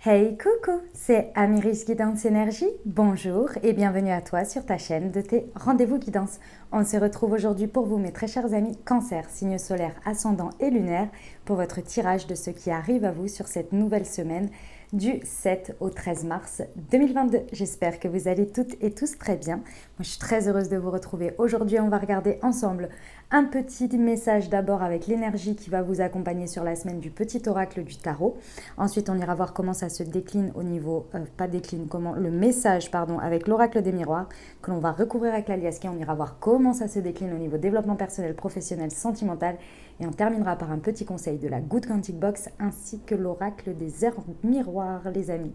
Hey coucou, c'est Amiris Guidance Énergie. Bonjour et bienvenue à toi sur ta chaîne de tes rendez-vous guidance. On se retrouve aujourd'hui pour vous mes très chers amis Cancer, signe solaire, ascendant et lunaire, pour votre tirage de ce qui arrive à vous sur cette nouvelle semaine du 7 au 13 mars 2022. J'espère que vous allez toutes et tous très bien. Moi, je suis très heureuse de vous retrouver. Aujourd'hui, on va regarder ensemble un petit message d'abord avec l'énergie qui va vous accompagner sur la semaine du petit oracle du tarot. Ensuite, on ira voir comment ça se décline au niveau, comment le message, pardon, avec l'oracle des miroirs que l'on va recouvrir avec l'aliasqué. On ira voir comment ça se décline au niveau développement personnel, professionnel, sentimental. Et on terminera par un petit conseil de la Good Quantic Box ainsi que l'oracle des airs miroirs, les amis.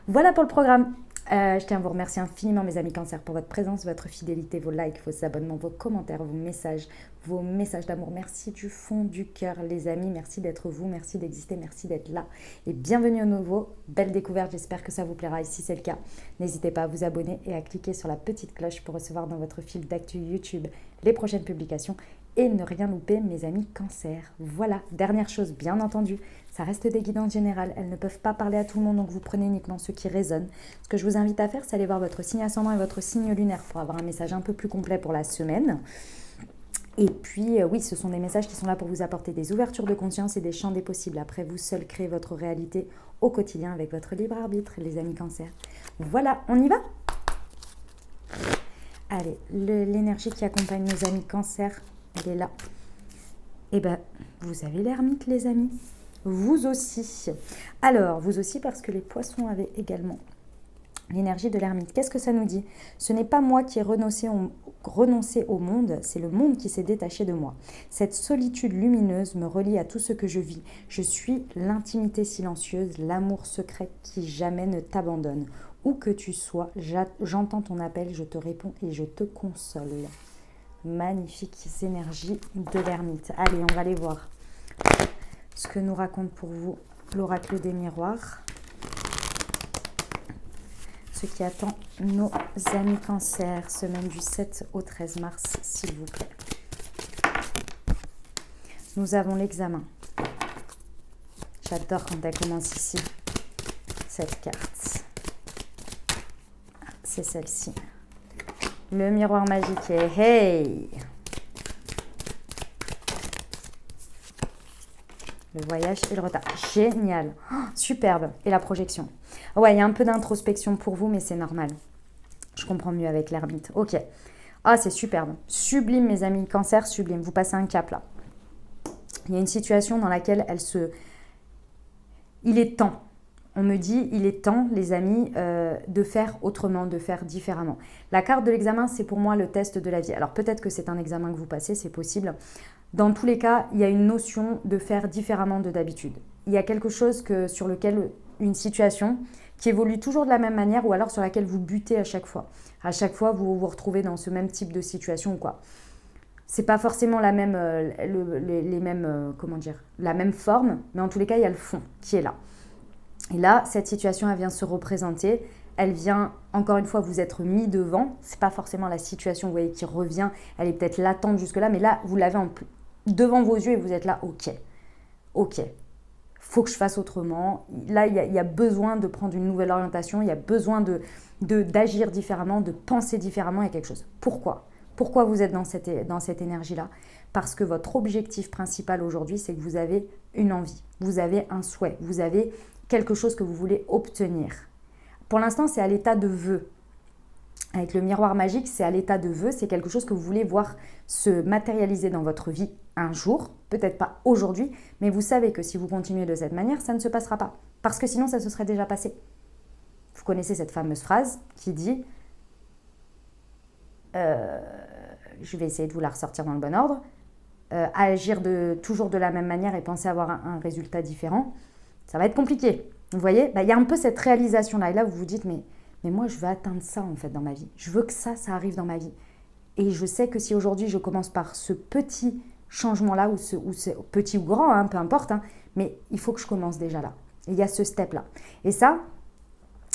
Voilà pour le programme. Je tiens à vous remercier infiniment, mes amis Cancer, pour votre présence, votre fidélité, vos likes, vos abonnements, vos commentaires, vos messages d'amour. Merci du fond du cœur, les amis. Merci d'être vous, merci d'exister, merci d'être là. Et bienvenue au nouveau. Belle découverte, j'espère que ça vous plaira. Et si c'est le cas, n'hésitez pas à vous abonner et à cliquer sur la petite cloche pour recevoir dans votre fil d'actu YouTube les prochaines publications et ne rien louper, mes amis Cancer. Voilà, dernière chose, bien entendu, ça reste des guidances générales, elles ne peuvent pas parler à tout le monde, donc vous prenez uniquement ce qui résonne. Ce que je vous invite à faire, c'est aller voir votre signe ascendant et votre signe lunaire pour avoir un message un peu plus complet pour la semaine. Et puis, oui, ce sont des messages qui sont là pour vous apporter des ouvertures de conscience et des champs des possibles. Après, vous seul créez votre réalité au quotidien avec votre libre arbitre, les amis Cancer. Voilà, on y va ? Allez, l'énergie qui accompagne nos amis Cancer, elle est là. Eh bien, vous avez l'ermite, les amis. Vous aussi. Alors, vous aussi parce que les poissons avaient également l'énergie de l'ermite. Qu'est-ce que ça nous dit ? Ce n'est pas moi qui ai renoncé au monde, c'est le monde qui s'est détaché de moi. Cette solitude lumineuse me relie à tout ce que je vis. Je suis l'intimité silencieuse, l'amour secret qui jamais ne t'abandonne. Où que tu sois, j'entends ton appel, je te réponds et je te console. Magnifiques énergies de l'ermite. Allez, on va aller voir ce que nous raconte pour vous l'oracle des miroirs. Ce qui attend nos amis Cancer, semaine du 7 au 13 mars, s'il vous plaît. Nous avons l'examen. J'adore quand elle commence ici, cette carte. C'est celle-ci. Le miroir magique est hey! Le voyage et le retard. Génial. Oh, superbe. Et la projection. Ouais, il y a un peu d'introspection pour vous, mais c'est normal. Je comprends mieux avec l'ermite. Ok. Ah, c'est superbe. Sublime, mes amis. Cancer, sublime. Vous passez un cap là. Il y a une situation dans laquelle il est temps. On me dit, il est temps, les amis, de faire autrement, de faire différemment. La carte de l'examen, c'est pour moi le test de la vie. Alors peut-être que c'est un examen que vous passez, c'est possible. Dans tous les cas, il y a une notion de faire différemment de d'habitude. Il y a quelque chose sur lequel, une situation qui évolue toujours de la même manière ou alors sur laquelle vous butez à chaque fois. À chaque fois, vous vous retrouvez dans ce même type de situation ou quoi. C'est pas forcément la même, la même forme, mais en tous les cas, il y a le fond qui est là. Et là, cette situation, elle vient se représenter. Elle vient, encore une fois, vous être mis devant. C'est pas forcément la situation, vous voyez, qui revient. Elle est peut-être latente jusque-là, mais là, vous l'avez devant vos yeux et vous êtes là, ok, faut que je fasse autrement. Là, il y a besoin de prendre une nouvelle orientation, il y a besoin d'agir différemment, de penser différemment, il y a quelque chose. Pourquoi vous êtes dans cette énergie-là ? Parce que votre objectif principal aujourd'hui, c'est que vous avez une envie, vous avez un souhait, vous avez quelque chose que vous voulez obtenir. Pour l'instant, c'est à l'état de vœu. Avec le miroir magique, c'est à l'état de vœu, c'est quelque chose que vous voulez voir se matérialiser dans votre vie un jour, peut-être pas aujourd'hui, mais vous savez que si vous continuez de cette manière, ça ne se passera pas, parce que sinon ça se serait déjà passé. Vous connaissez cette fameuse phrase qui dit, je vais essayer de vous la ressortir dans le bon ordre, agir toujours de la même manière et penser avoir un résultat différent, ça va être compliqué. Vous voyez, il y a un peu cette réalisation-là, et là vous vous dites, mais moi je veux atteindre ça en fait dans ma vie, je veux que ça arrive dans ma vie. Et je sais que si aujourd'hui je commence par ce petit changement-là, ou ce petit ou grand, hein, peu importe, hein, mais il faut que je commence déjà là. Et il y a ce step-là. Et ça,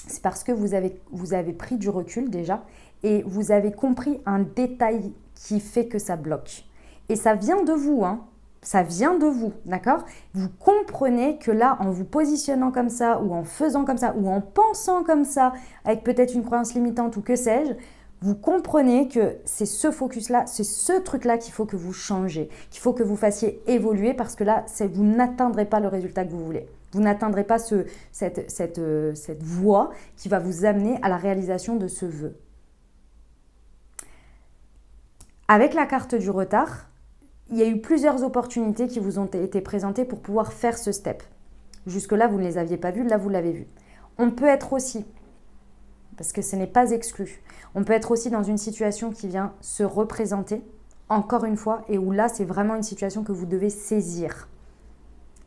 c'est parce que vous avez pris du recul déjà, et vous avez compris un détail qui fait que ça bloque. Et ça vient de vous, hein. Ça vient de vous, d'accord? Vous comprenez que là, en vous positionnant comme ça, ou en faisant comme ça, ou en pensant comme ça, avec peut-être une croyance limitante ou que sais-je, vous comprenez que c'est ce focus-là, c'est ce truc-là qu'il faut que vous changez, qu'il faut que vous fassiez évoluer parce que là, vous n'atteindrez pas le résultat que vous voulez. Vous n'atteindrez pas cette voie qui va vous amener à la réalisation de ce vœu. Avec la carte du retard, il y a eu plusieurs opportunités qui vous ont été présentées pour pouvoir faire ce step. Jusque-là, vous ne les aviez pas vues, là, vous l'avez vu. On peut être aussi, parce que ce n'est pas exclu, on peut être aussi dans une situation qui vient se représenter, encore une fois, et où là, c'est vraiment une situation que vous devez saisir.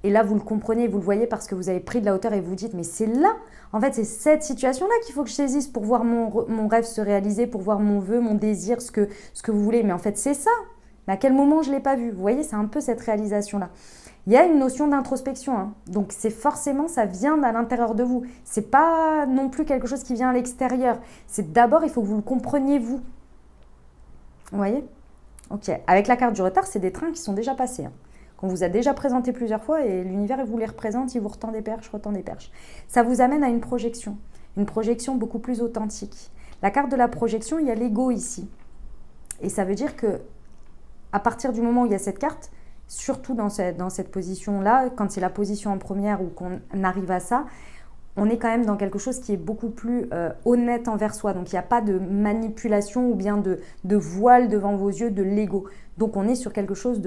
Et là, vous le comprenez, vous le voyez parce que vous avez pris de la hauteur et vous vous dites, mais c'est là, en fait, c'est cette situation-là qu'il faut que je saisisse pour voir mon rêve se réaliser, pour voir mon vœu, mon désir, ce que vous voulez. Mais en fait, c'est ça. Mais à quel moment je ne l'ai pas vu? Vous voyez, c'est un peu cette réalisation-là. Il y a une notion d'introspection, hein. Donc c'est forcément, ça vient à l'intérieur de vous. C'est pas non plus quelque chose qui vient à l'extérieur. C'est d'abord, il faut que vous le compreniez vous. Vous voyez? Ok. Avec la carte du retard, c'est des trains qui sont déjà passés, hein, qu'on vous a déjà présenté plusieurs fois et l'univers, il vous les représente, il vous retend des perches, retend des perches. Ça vous amène à une projection beaucoup plus authentique. La carte de la projection, il y a l'ego ici. Et ça veut dire que à partir du moment où il y a cette carte, surtout dans cette position-là, quand c'est la position en première ou qu'on arrive à ça, on est quand même dans quelque chose qui est beaucoup plus honnête envers soi. Donc, il n'y a pas de manipulation ou bien de voile devant vos yeux, de l'ego. Donc, on est sur quelque chose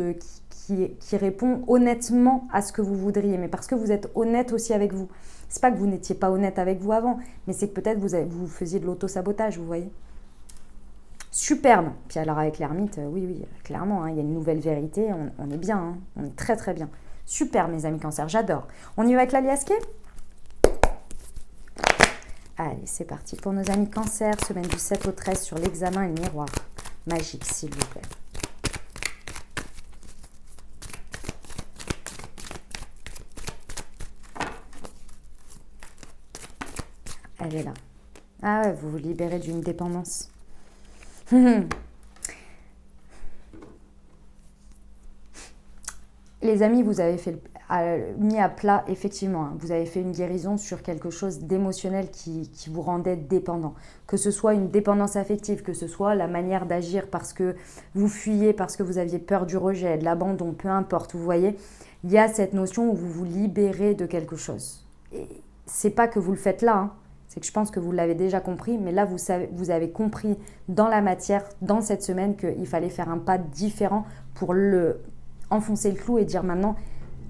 qui répond honnêtement à ce que vous voudriez, mais parce que vous êtes honnête aussi avec vous. C'est pas que vous n'étiez pas honnête avec vous avant, mais c'est que peut-être vous faisiez de l'auto-sabotage, vous voyez. Superbe. Puis alors avec l'ermite, oui, clairement, hein, il y a une nouvelle vérité, on est bien, hein, on est très très bien. Super mes amis cancer, j'adore. On y va avec l'aliasqué? Allez, c'est parti pour nos amis cancer, semaine du 7 au 13 sur l'examen et le miroir magique, s'il vous plaît. Elle est là. Ah ouais, vous vous libérez d'une dépendance. Les amis, vous avez mis à plat, effectivement, hein, vous avez fait une guérison sur quelque chose d'émotionnel qui vous rendait dépendant. Que ce soit une dépendance affective, que ce soit la manière d'agir parce que vous fuyez, parce que vous aviez peur du rejet, de l'abandon, peu importe, vous voyez, il y a cette notion où vous vous libérez de quelque chose. Et c'est pas que vous le faites là, hein. C'est que je pense que vous l'avez déjà compris, mais là, vous avez compris dans la matière, dans cette semaine, qu'il fallait faire un pas différent pour enfoncer le clou et dire maintenant,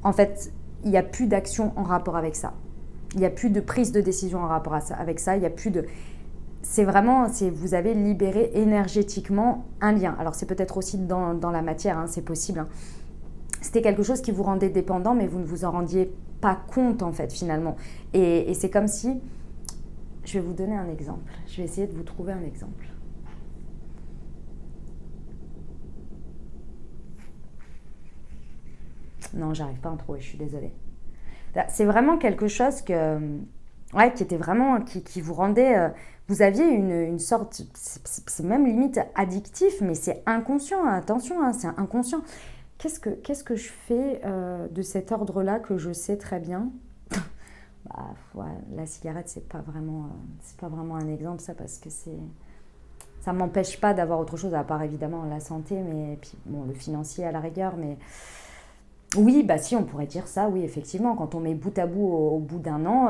en fait, il n'y a plus d'action en rapport avec ça. Il n'y a plus de prise de décision en rapport avec ça. Il n'y a plus de... C'est vraiment, vous avez libéré énergétiquement un lien. Alors, c'est peut-être aussi dans la matière, hein, c'est possible. Hein. C'était quelque chose qui vous rendait dépendant, mais vous ne vous en rendiez pas compte, en fait, finalement. Et c'est comme si... Je vais vous donner un exemple. Je vais essayer de vous trouver un exemple. Non, j'arrive pas à en trouver, je suis désolée. C'est vraiment quelque chose qui était vraiment, qui vous rendait... vous aviez une sorte... C'est même limite addictif, mais c'est inconscient, attention, hein, c'est inconscient. Qu'est-ce que je fais de cet ordre-là que je sais très bien? Ouais, la cigarette, c'est pas vraiment un exemple, ça, parce que ça m'empêche pas d'avoir autre chose, à part évidemment la santé, mais puis bon, le financier à la rigueur, mais oui, si, on pourrait dire ça, oui, effectivement, quand on met bout à bout au bout d'un an,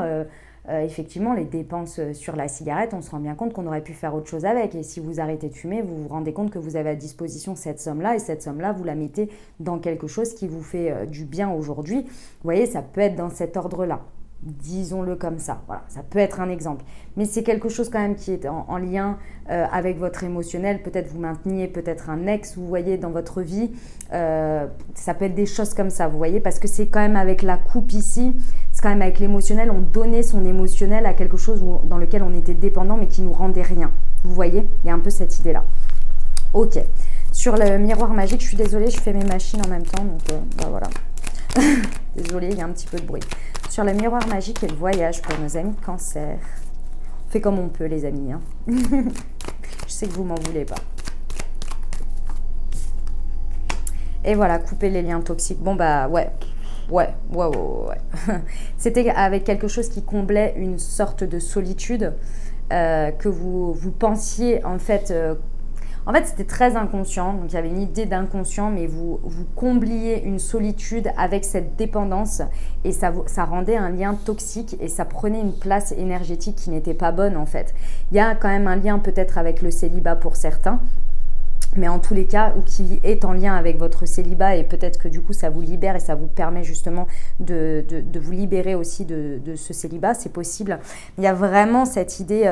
effectivement, les dépenses sur la cigarette, on se rend bien compte qu'on aurait pu faire autre chose avec, et si vous arrêtez de fumer, vous vous rendez compte que vous avez à disposition cette somme-là, et cette somme-là, vous la mettez dans quelque chose qui vous fait du bien aujourd'hui. Vous voyez, ça peut être dans cet ordre-là. Disons-le comme ça, voilà, ça peut être un exemple. Mais c'est quelque chose quand même qui est en lien avec votre émotionnel. Peut-être vous mainteniez peut-être un ex, vous voyez, dans votre vie. Ça peut être des choses comme ça, vous voyez, parce que c'est quand même avec la coupe ici, c'est quand même avec l'émotionnel. On donnait son émotionnel à quelque chose dans lequel on était dépendant, mais qui nous rendait rien. Vous voyez, il y a un peu cette idée-là. Ok, sur le miroir magique, je suis désolée, je fais mes machines en même temps, donc voilà. Désolée, il y a un petit peu de bruit. Sur le miroir magique et le voyage pour nos amis cancer. On fait comme on peut, les amis. Hein. Je sais que vous m'en voulez pas. Et voilà, couper les liens toxiques. Bon, bah ouais. Ouais. C'était avec quelque chose qui comblait une sorte de solitude que vous pensiez en fait, c'était très inconscient, donc il y avait une idée d'inconscient, mais vous combliez une solitude avec cette dépendance et ça rendait un lien toxique et ça prenait une place énergétique qui n'était pas bonne en fait. Il y a quand même un lien peut-être avec le célibat pour certains, mais en tous les cas, ou qui est en lien avec votre célibat et peut-être que du coup ça vous libère et ça vous permet justement de vous libérer aussi de ce célibat, c'est possible. Il y a vraiment cette idée,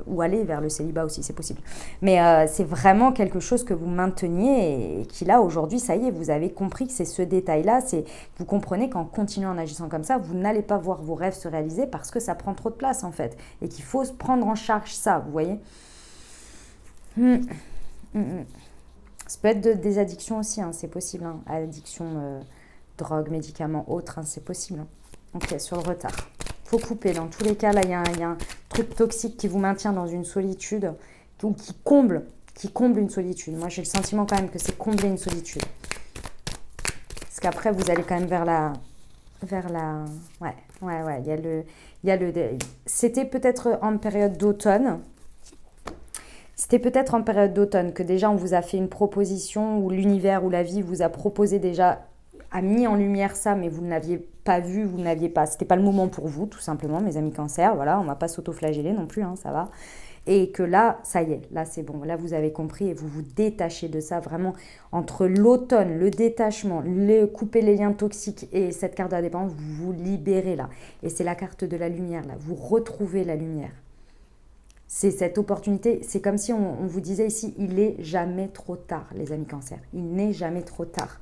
ou aller vers le célibat aussi, c'est possible. Mais c'est vraiment quelque chose que vous mainteniez et qui là aujourd'hui, ça y est, vous avez compris que c'est ce détail-là, vous comprenez qu'en continuant en agissant comme ça, vous n'allez pas voir vos rêves se réaliser parce que ça prend trop de place en fait et qu'il faut prendre en charge ça, vous voyez. Ça peut être des addictions aussi, hein, c'est possible. Hein. Addiction, drogue, médicaments, autres, hein, c'est possible. Hein. Ok, sur le retard. Faut couper. Dans tous les cas, là, il y a un truc toxique qui vous maintient dans une solitude ou qui comble une solitude. Moi, j'ai le sentiment quand même que c'est combler une solitude. Parce qu'après, vous allez quand même vers la... Ouais. C'était peut-être en période d'automne. C'était peut-être en période d'automne que déjà on vous a fait une proposition où l'univers ou la vie vous a proposé déjà, a mis en lumière ça, mais vous ne l'aviez pas vu, vous n'aviez pas, c'était pas le moment pour vous, tout simplement, mes amis cancer, voilà, on ne va pas s'auto-flageller non plus, hein, ça va. Et que là, ça y est, là c'est bon, là vous avez compris et vous vous détachez de ça vraiment entre l'automne, le détachement, couper les liens toxiques et cette carte de la dépendance, vous vous libérez là. Et c'est la carte de la lumière là, vous retrouvez la lumière. C'est cette opportunité, c'est comme si on vous disait ici, il n'est jamais trop tard, les amis cancer. Il n'est jamais trop tard.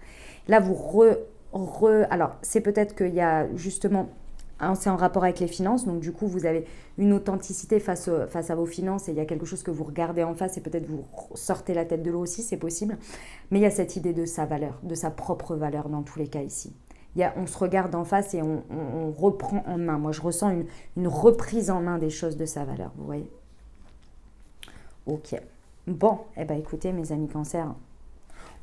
Là, alors, c'est peut-être qu'il y a justement, hein, c'est en rapport avec les finances, donc du coup, vous avez une authenticité face à vos finances et il y a quelque chose que vous regardez en face et peut-être vous sortez la tête de l'eau aussi, c'est possible. Mais il y a cette idée de sa valeur, de sa propre valeur dans tous les cas ici. On se regarde en face et on reprend en main. Moi, je ressens une reprise en main des choses de sa valeur, vous voyez. Ok. Bon, eh ben écoutez, mes amis cancer,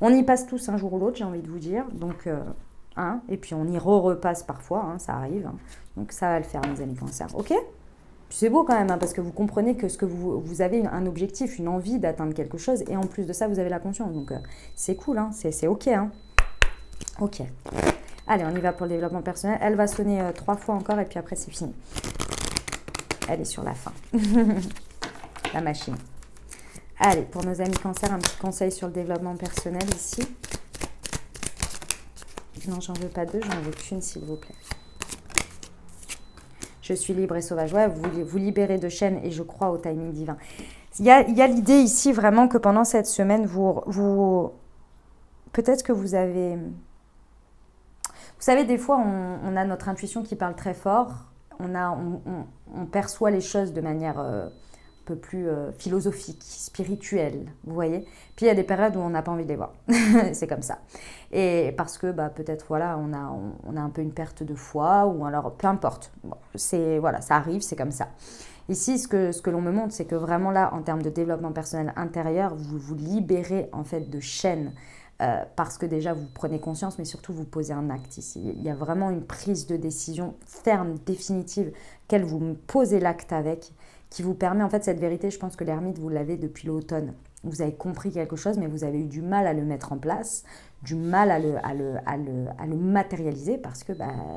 on y passe tous un jour ou l'autre, j'ai envie de vous dire. Donc, et puis on y repasse parfois, hein, ça arrive. Hein. Donc ça va le faire, mes amis cancer. Ok. C'est beau quand même, hein, parce que vous comprenez que vous avez un objectif, une envie d'atteindre quelque chose, et en plus de ça, vous avez la conscience. Donc c'est cool, hein, c'est ok. Hein. Ok. Allez, on y va pour le développement personnel. Elle va sonner 3 fois encore, et puis après c'est fini. Elle est sur la fin. La machine. Allez, pour nos amis cancer, un petit conseil sur le développement personnel ici. Non, j'en veux pas deux, j'en veux qu'une, s'il vous plaît. Je suis libre et sauvage. Ouais, vous libérez de chaînes et je crois au timing divin. Il y a l'idée ici vraiment que pendant cette semaine, peut-être que vous avez... Vous savez, des fois, on a notre intuition qui parle très fort. On perçoit les choses de manière... peu plus philosophique, spirituel, vous voyez. Puis il y a des périodes où on n'a pas envie de les voir. C'est comme ça. Et parce que peut-être voilà, on a un peu une perte de foi ou alors peu importe. Bon, voilà, ça arrive, c'est comme ça. Ici, ce que l'on me montre, c'est que vraiment là, en termes de développement personnel intérieur, vous vous libérez en fait de chaînes parce que déjà vous prenez conscience, mais surtout vous posez un acte ici. Il y a vraiment une prise de décision ferme, définitive, qu'elle vous posez l'acte avec, qui vous permet, en fait, cette vérité, je pense que l'ermite, vous l'avez depuis l'automne. Vous avez compris quelque chose, mais vous avez eu du mal à le mettre en place, du mal à le matérialiser, parce que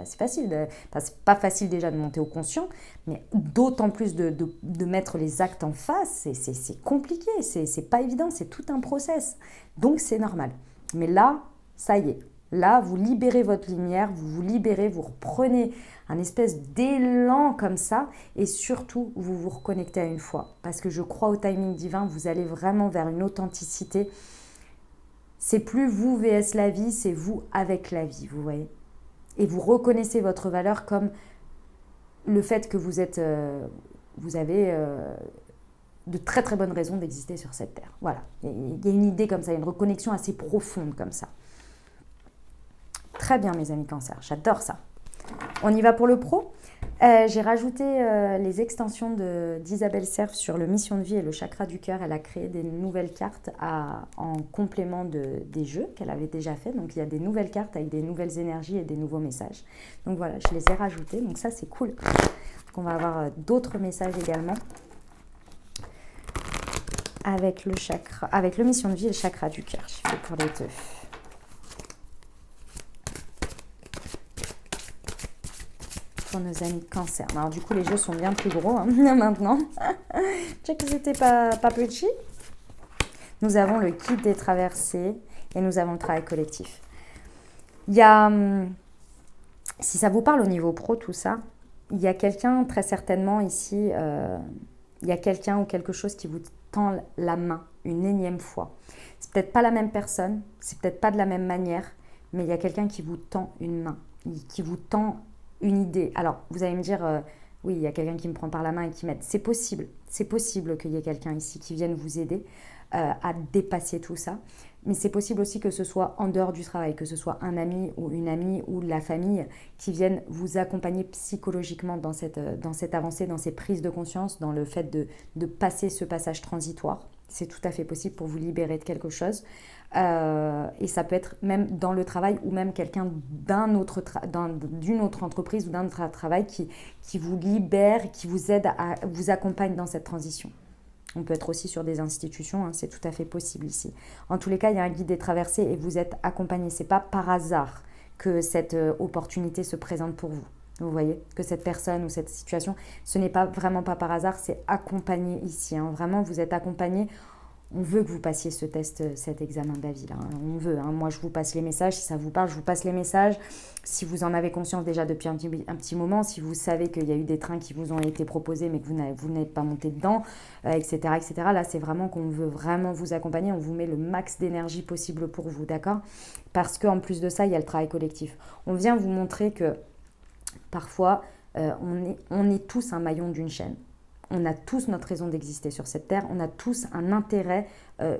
c'est facile. C'est pas facile déjà de monter au conscient, mais d'autant plus de mettre les actes en face, c'est compliqué, c'est pas évident, c'est tout un process. Donc, c'est normal. Mais là, ça y est. Là, vous libérez votre lumière, vous libérez, vous reprenez un espèce d'élan comme ça et surtout, vous vous reconnectez à une foi. Parce que je crois au timing divin, vous allez vraiment vers une authenticité. C'est plus vous vs la vie, c'est vous avec la vie, vous voyez. Et vous reconnaissez votre valeur comme le fait que vous avez de très très bonnes raisons d'exister sur cette terre. Voilà, il y a une idée comme ça, une reconnexion assez profonde comme ça. Très bien, mes amis cancer, j'adore ça. On y va pour le pro. J'ai rajouté les extensions d'Isabelle Serf sur le mission de vie et le chakra du cœur. Elle a créé des nouvelles cartes en complément des jeux qu'elle avait déjà fait. Donc il y a des nouvelles cartes avec des nouvelles énergies et des nouveaux messages. Donc voilà, je les ai rajoutés. Donc ça c'est cool. Donc on va avoir d'autres messages également avec le chakra, avec le mission de vie et le chakra du cœur. J'ai fait pour les deux. Nos amis de cancer. Alors du coup les jeux sont bien plus gros maintenant. Check que c'était pas petit. Nous avons le guide des traversées et nous avons le travail collectif. Il y a, si ça vous parle au niveau pro tout ça, il y a quelqu'un très certainement ici, il y a quelqu'un ou quelque chose qui vous tend la main une énième fois. C'est peut-être pas la même personne, c'est peut-être pas de la même manière, mais il y a quelqu'un qui vous tend une main, qui vous tend une idée. Alors, vous allez me dire, oui, il y a quelqu'un qui me prend par la main et qui m'aide. C'est possible qu'il y ait quelqu'un ici qui vienne vous aider à dépasser tout ça. Mais c'est possible aussi que ce soit en dehors du travail, que ce soit un ami ou une amie ou la famille qui viennent vous accompagner psychologiquement dans cette avancée, dans ces prises de conscience, dans le fait de passer ce passage transitoire. C'est tout à fait possible pour vous libérer de quelque chose. Et ça peut être même dans le travail ou même quelqu'un d'une autre entreprise ou d'un autre travail qui vous libère, qui vous aide, vous accompagne dans cette transition. On peut être aussi sur des institutions, c'est tout à fait possible ici. En tous les cas, il y a un guide des traversées et vous êtes accompagné. Ce n'est pas par hasard que cette opportunité se présente pour vous. Vous voyez que cette personne ou cette situation, ce n'est pas vraiment pas par hasard, c'est accompagné ici. Vraiment, vous êtes accompagné. On veut que vous passiez ce test, cet examen d'avis là. On veut. Moi, je vous passe les messages. Si ça vous parle, je vous passe les messages. Si vous en avez conscience déjà depuis un petit moment, si vous savez qu'il y a eu des trains qui vous ont été proposés mais que vous n'êtes pas monté dedans, etc., etc. Là, c'est vraiment qu'on veut vraiment vous accompagner. On vous met le max d'énergie possible pour vous, d'accord? Parce qu'en plus de ça, il y a le travail collectif. On vient vous montrer que parfois, on est tous un maillon d'une chaîne. On a tous notre raison d'exister sur cette terre, on a tous un intérêt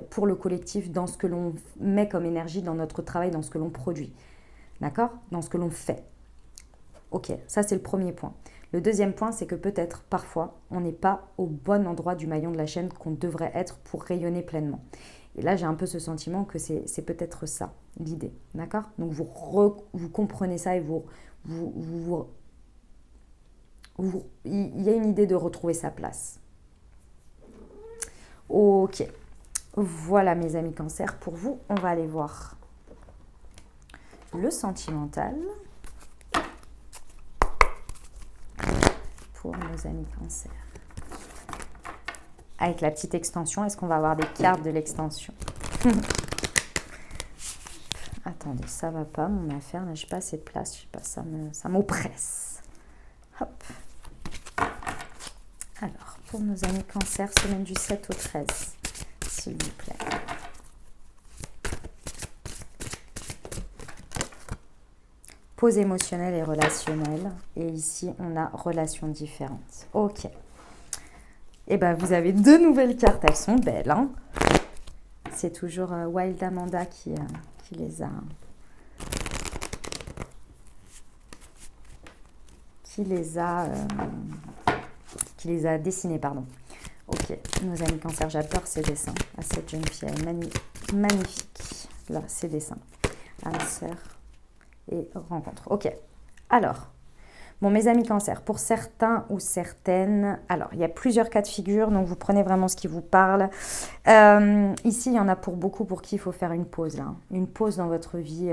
pour le collectif dans ce que l'on met comme énergie dans notre travail, dans ce que l'on produit, d'accord? Dans ce que l'on fait. Ok, ça c'est le premier point. Le deuxième point, c'est que peut-être parfois, on n'est pas au bon endroit du maillon de la chaîne qu'on devrait être pour rayonner pleinement. Et là, j'ai un peu ce sentiment que c'est peut-être ça, l'idée, d'accord? Donc vous comprenez ça et il y a une idée de retrouver sa place. Ok, voilà mes amis cancer. Pour vous, on va aller voir le sentimental. Pour nos amis cancer. Avec la petite extension, est-ce qu'on va avoir des cartes de l'extension? Attendez, ça va pas mon affaire, là, je n'ai pas assez de place, je sais pas, ça m'oppresse. Hop. Alors, pour nos amis cancer, semaine du 7 au 13, s'il vous plaît. Pause émotionnelle et relationnelle. Et ici, on a relations différentes. Ok. Et bien, vous avez deux nouvelles cartes, elles sont belles. Hein, c'est toujours Wild Amanda qui les a... Qui les a dessinés, pardon. Ok, nos amis cancer, j'adore ces dessins. À cette jeune fille, elle est magnifique. Là, ces dessins. Âme sœur et rencontre. Ok, alors, bon, mes amis cancer, pour certains ou certaines, alors, il y a plusieurs cas de figure, donc vous prenez vraiment ce qui vous parle. Ici, il y en a pour beaucoup pour qui il faut faire une pause, là. Une pause dans votre vie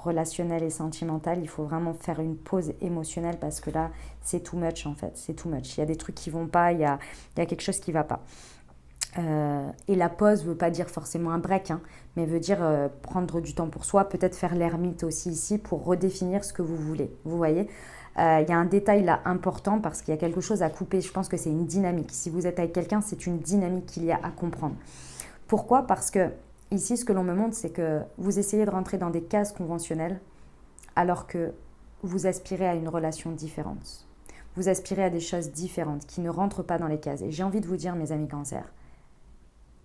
relationnelle et sentimentale. Il faut vraiment faire une pause émotionnelle parce que là, c'est too much, en fait. C'est too much. Il y a des trucs qui ne vont pas, il y a quelque chose qui ne va pas. Et la pause ne veut pas dire forcément un break, mais veut dire prendre du temps pour soi, peut-être faire l'ermite aussi ici pour redéfinir ce que vous voulez. Vous voyez, il y a un détail là important parce qu'il y a quelque chose à couper. Je pense que c'est une dynamique. Si vous êtes avec quelqu'un, c'est une dynamique qu'il y a à comprendre. Pourquoi? Parce que ici, ce que l'on me montre, c'est que vous essayez de rentrer dans des cases conventionnelles alors que vous aspirez à une relation différente. Vous aspirez à des choses différentes qui ne rentrent pas dans les cases. Et j'ai envie de vous dire, mes amis cancer,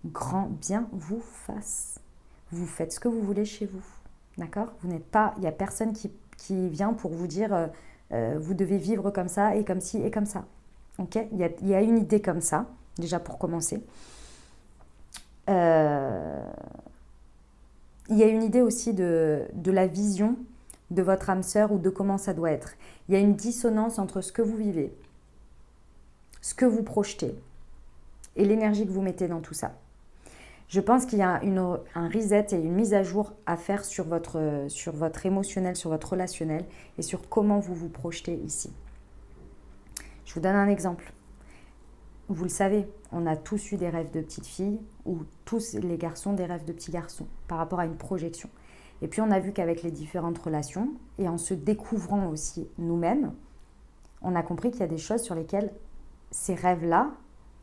grand bien vous fasse. Vous faites ce que vous voulez chez vous. D'accord? Vous n'êtes pas, il n'y a personne qui vient pour vous dire vous devez vivre comme ça et comme ci et comme ça. Ok, il y a une idée comme ça, déjà pour commencer. Il y a une idée aussi de la vision de votre âme sœur ou de comment ça doit être. Il y a une dissonance entre ce que vous vivez, ce que vous projetez et l'énergie que vous mettez dans tout ça. Je pense qu'il y a un reset et une mise à jour à faire sur votre émotionnel, sur votre relationnel et sur comment vous vous projetez ici. Je vous donne un exemple. Vous le savez, on a tous eu des rêves de petites filles ou tous les garçons des rêves de petits garçons par rapport à une projection. Et puis on a vu qu'avec les différentes relations et en se découvrant aussi nous-mêmes, on a compris qu'il y a des choses sur lesquelles ces rêves-là,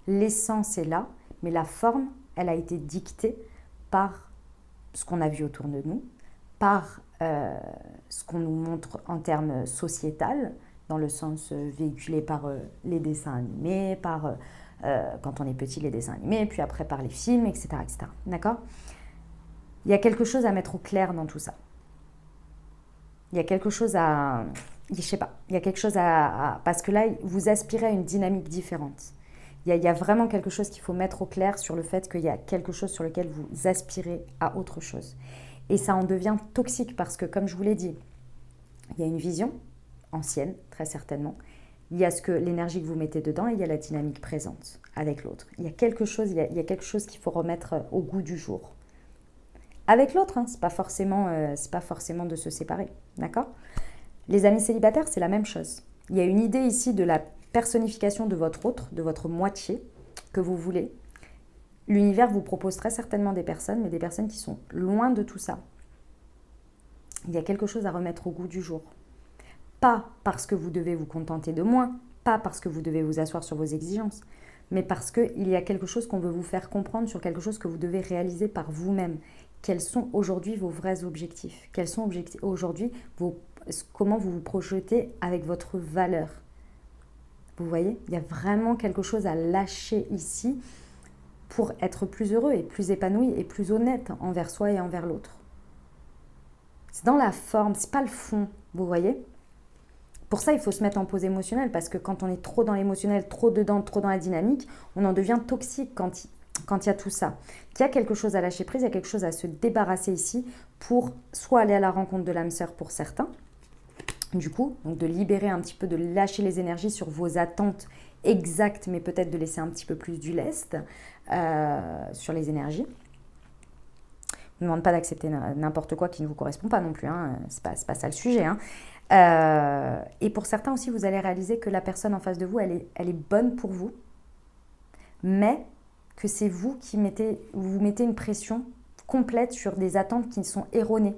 l'essence est là, mais la forme, elle a été dictée par ce qu'on a vu autour de nous, par ce qu'on nous montre en termes sociétal, dans le sens véhiculé par les dessins animés, par quand on est petit les dessins animés, puis après par les films, etc. etc. D'accord ? Il y a quelque chose à mettre au clair dans tout ça. Il y a quelque chose à... Je sais pas, il y a quelque chose parce que là, vous aspirez à une dynamique différente. Il y a vraiment quelque chose qu'il faut mettre au clair sur le fait qu'il y a quelque chose sur lequel vous aspirez à autre chose. Et ça en devient toxique parce que, comme je vous l'ai dit, il y a une vision ancienne, très certainement. Il y a l'énergie que vous mettez dedans et il y a la dynamique présente avec l'autre. Il y a quelque chose qu'il faut remettre au goût du jour. Avec l'autre, hein, c'est pas forcément de se séparer, d'accord ? Les amis célibataires, c'est la même chose. Il y a une idée ici de la personnification de votre autre, de votre moitié que vous voulez. L'univers vous propose très certainement des personnes, mais des personnes qui sont loin de tout ça. Il y a quelque chose à remettre au goût du jour. Pas parce que vous devez vous contenter de moins, pas parce que vous devez vous asseoir sur vos exigences, mais parce qu'il y a quelque chose qu'on veut vous faire comprendre sur quelque chose que vous devez réaliser par vous-même. Quels sont aujourd'hui vos vrais objectifs ? Quels sont aujourd'hui comment vous vous projetez avec votre valeur ? Vous voyez, il y a vraiment quelque chose à lâcher ici pour être plus heureux et plus épanoui et plus honnête envers soi et envers l'autre. C'est dans la forme, c'est pas le fond, vous voyez ? Pour ça, il faut se mettre en pause émotionnelle parce que quand on est trop dans l'émotionnel, trop dedans, trop dans la dynamique, on en devient toxique quand il y a tout ça. Il y a quelque chose à lâcher prise, il y a quelque chose à se débarrasser ici pour soit aller à la rencontre de l'âme sœur pour certains, du coup, donc de libérer un petit peu, de lâcher les énergies sur vos attentes exactes, mais peut-être de laisser un petit peu plus du lest sur les énergies. Je ne demande pas d'accepter n'importe quoi qui ne vous correspond pas non plus, hein. C'est pas ça le sujet. Hein. Et pour certains aussi, vous allez réaliser que la personne en face de vous, elle est bonne pour vous, mais que c'est vous qui vous mettez une pression complète sur des attentes qui sont erronées.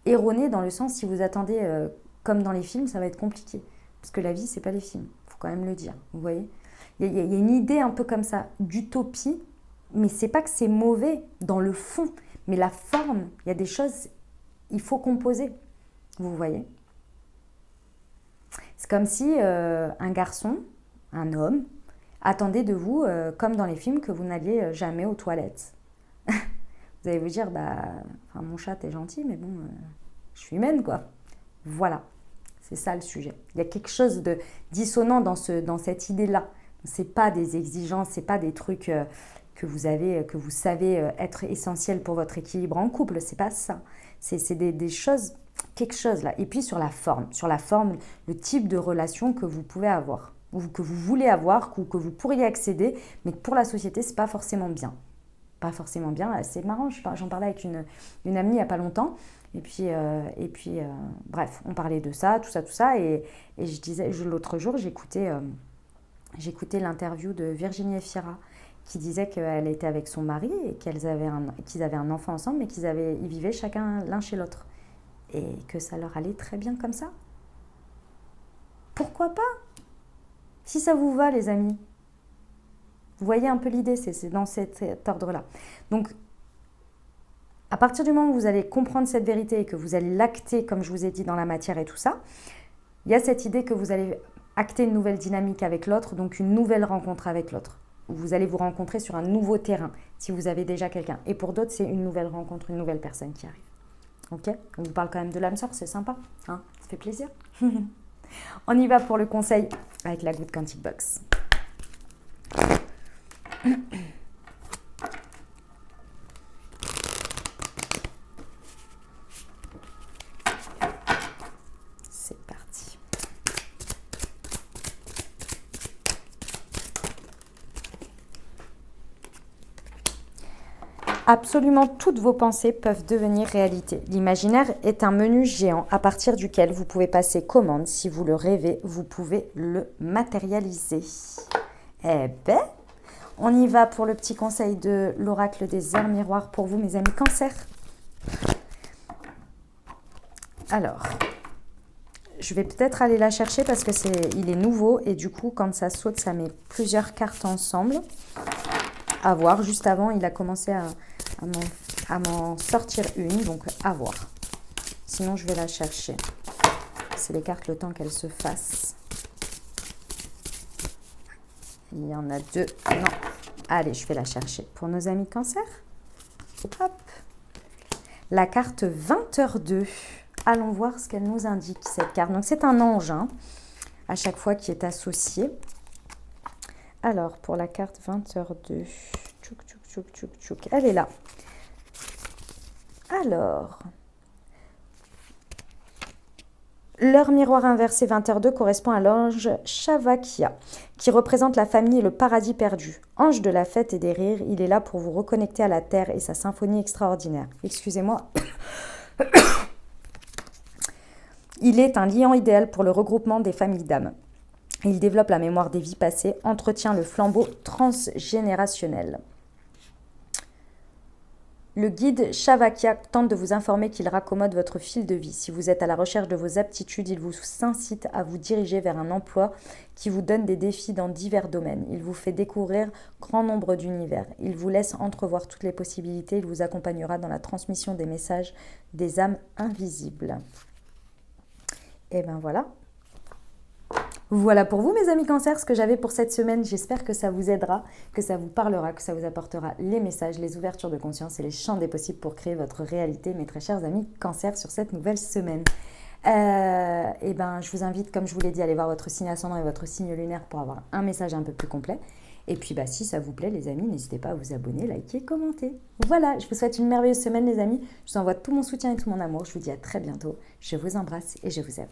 Erronées dans le sens, si vous attendez comme dans les films, ça va être compliqué. Parce que la vie, c'est pas les films, il faut quand même le dire, vous voyez. Il y a une idée un peu comme ça, d'utopie, mais c'est pas que c'est mauvais dans le fond, mais la forme, il y a des choses, il faut composer, vous voyez. C'est comme si un garçon, un homme, attendait de vous, comme dans les films, que vous n'alliez jamais aux toilettes. Vous allez vous dire, mon chat, t'es gentil, mais bon, je suis humaine, quoi. Voilà, c'est ça le sujet. Il y a quelque chose de dissonant dans cette idée-là. C'est pas des exigences, c'est pas des trucs que vous savez être essentiels pour votre équilibre en couple. C'est pas ça. C'est des choses, quelque chose là. Et puis sur la forme, le type de relation que vous pouvez avoir, ou que vous voulez avoir, ou que vous pourriez accéder, mais que pour la société, c'est pas forcément bien. Pas forcément bien. C'est marrant, j'en parlais avec une amie il n'y a pas longtemps. Et puis, bref, on parlait de ça, tout ça. Et je disais, l'autre jour, j'écoutais l'interview de Virginie Efira qui disait qu'elle était avec son mari et qu'ils avaient un enfant ensemble, mais ils vivaient chacun l'un chez l'autre. Et que ça leur allait très bien comme ça. Pourquoi pas ? Si ça vous va, les amis. Vous voyez un peu l'idée, c'est dans cet ordre-là. Donc, à partir du moment où vous allez comprendre cette vérité et que vous allez l'acter, comme je vous ai dit, dans la matière et tout ça, il y a cette idée que vous allez acter une nouvelle dynamique avec l'autre, donc une nouvelle rencontre avec l'autre. Vous allez vous rencontrer sur un nouveau terrain, si vous avez déjà quelqu'un. Et pour d'autres, c'est une nouvelle rencontre, une nouvelle personne qui arrive. Ok ? On vous parle quand même de l'âme sœur, c'est sympa, hein ? Ça fait plaisir. On y va pour le conseil avec la Good Quantic Box. C'est parti. Absolument toutes vos pensées peuvent devenir réalité. L'imaginaire est un menu géant à partir duquel vous pouvez passer commande. Si vous le rêvez, vous pouvez le matérialiser. Eh ben, on y va pour le petit conseil de l'oracle des heures miroirs pour vous, mes amis Cancer. Alors, je vais peut-être aller la chercher parce que il est nouveau et du coup, quand ça saute, ça met plusieurs cartes ensemble. À voir. Juste avant, il a commencé à m'en sortir une, donc à voir. Sinon, je vais la chercher. C'est les cartes le temps qu'elles se fassent. Il y en a deux. Non. Allez, je vais la chercher. Pour nos amis Cancer. Hop. La carte 20h02. Allons voir ce qu'elle nous indique, cette carte. Donc, c'est un ange, hein, à chaque fois qui est associé. Alors, pour la carte 20h02. Tchouk, tchouk, tchouk, tchouk, tchouk. Elle est là. Alors, l'heure miroir inversée 20h02 correspond à l'ange Shavakia, qui représente la famille et le paradis perdu. Ange de la fête et des rires, il est là pour vous reconnecter à la terre et sa symphonie extraordinaire. Excusez-moi. Il est un liant idéal pour le regroupement des familles d'âmes. Il développe la mémoire des vies passées, entretient le flambeau transgénérationnel. Le guide Shavakia tente de vous informer qu'il raccommode votre fil de vie. Si vous êtes à la recherche de vos aptitudes, il vous incite à vous diriger vers un emploi qui vous donne des défis dans divers domaines. Il vous fait découvrir grand nombre d'univers. Il vous laisse entrevoir toutes les possibilités. Il vous accompagnera dans la transmission des messages des âmes invisibles. Et ben voilà. Voilà pour vous, mes amis Cancer, ce que j'avais pour cette semaine. J'espère que ça vous aidera, que ça vous parlera, que ça vous apportera les messages, les ouvertures de conscience et les champs des possibles pour créer votre réalité, mes très chers amis Cancer, sur cette nouvelle semaine. Et ben, je vous invite, comme je vous l'ai dit, à aller voir votre signe ascendant et votre signe lunaire pour avoir un message un peu plus complet. Et puis, bah, si ça vous plaît, les amis, n'hésitez pas à vous abonner, liker, commenter. Voilà, je vous souhaite une merveilleuse semaine, les amis. Je vous envoie tout mon soutien et tout mon amour. Je vous dis à très bientôt. Je vous embrasse et je vous aime.